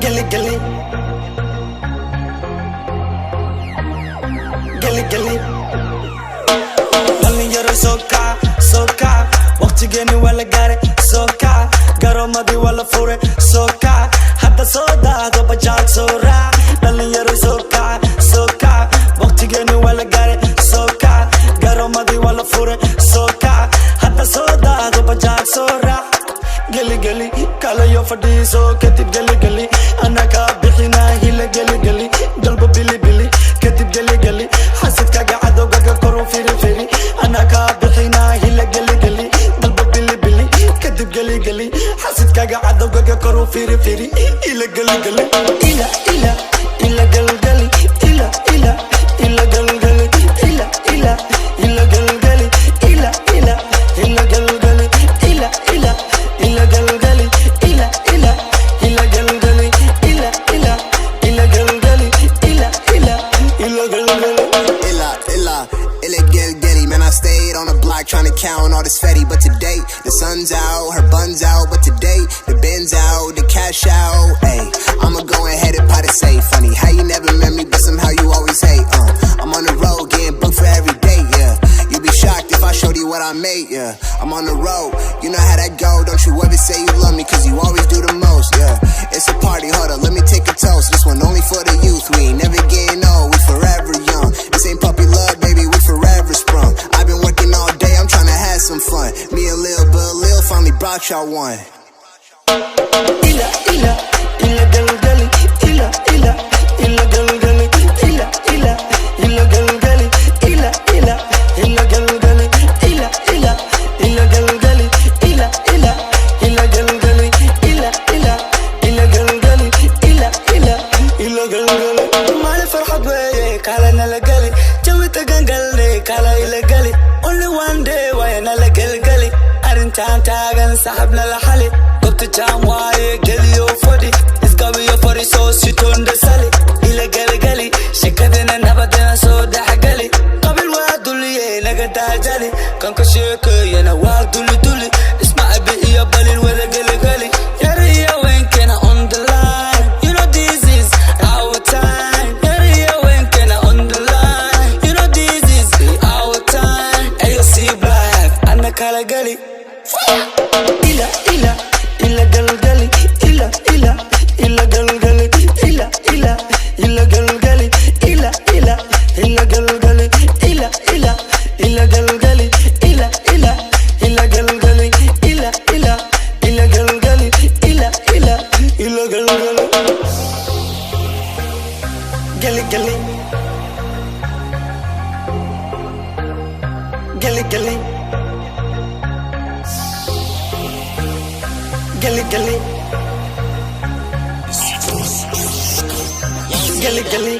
Gilly Gilly Gilly Gilly Dhalin yaro soka waqtigeeni waa la gaare soka garoomadii waa la fure soka hadda soo daado bajaaj soo raac dhalin yaro soka waqtigeeni waa la gaare soka garoomadii waa la fure soka hadda soo daado bajaaj soo raac Gilly Gilly kalayo fadhiiso kadib Gilly Gilly anaka bixina hila Gilly Gilly dalba bili bili kadib Gilly Gilly xasidkaga cadowgaga koru firi firi anaka bixina hila Gilly Gilly dalba bili bili kadib Gilly Gilly xasidkaga cadowgaga koru firi firi ila Gilly Gilly ila ila ila Gilly Gilly ila ila ila Gilly Gilly ila ila ila Gilly Gilly ila ila ila Gilly Gilly ila ila ila Gilly Gilly ila ila ila Gilly Gilly ila ila ila Gilly Gilly ila ila ila Gilly Gilly illa Gilly Gilly. Man, I stayed on the block trying to count all this fetty, but today the sun's out, her bun's out, but today the Ben's out, the cash out. Hey, I'ma go ahead and pot it say funny how you never met me, but somehow you always hate. I'm on the road getting booked for every day. Yeah, you'd be shocked if I showed you what I made. Yeah, I'm on the road, you know how that go. Don't you ever say you love me, cause you always do the most. Yeah, it's a party, hold up, let me take a toast. This one only for the youth, we ain't never getting old, we forever young. This ain't puppy love, baby, we forever sprung. I've been working all day, I'm trying to have some fun. Me and Lil finally brought y'all one. Ila ila ila Gilly Gilly ila ila ila Gilly Gilly ila ila ila Gilly Gilly ila ila ila Gilly Gilly ila ila ila Gilly Gilly ila ila ila Gilly Gilly ila ila ila Gilly Gilly ila ila ila Gilly Gilly maalin farxad weeye kalena la gali jawi tagan galne kala ila gali only one day wayna la Gilly Gilly arintaan taagan saxabna la xali gobta jam waaye geliyo fadhi iskabiyo fadhi soo sitonda sali ila Gilly Gilly shekadena nabadena soo dhaxgali qabil waa duliye naga daajali kanka sheekayana waa duli isma abi iyo balil wada Gilly Gilly yari iyo wenkena on the line you know this is our time yari iyo wenkena on the line you know this is our time AOC Black anna kala gali ila ila ila Gilly Gilly ila ila ila Gilly Gilly ila ila ila Gilly Gilly ila ila ila Gilly Gilly ila ila ila Gilly Gilly ila ila ila Gilly Gilly ila ila ila Gilly Gilly ila ila ila Gilly Gilly Gilly Gilly Gilly Gilly Gilly Gilly Gilly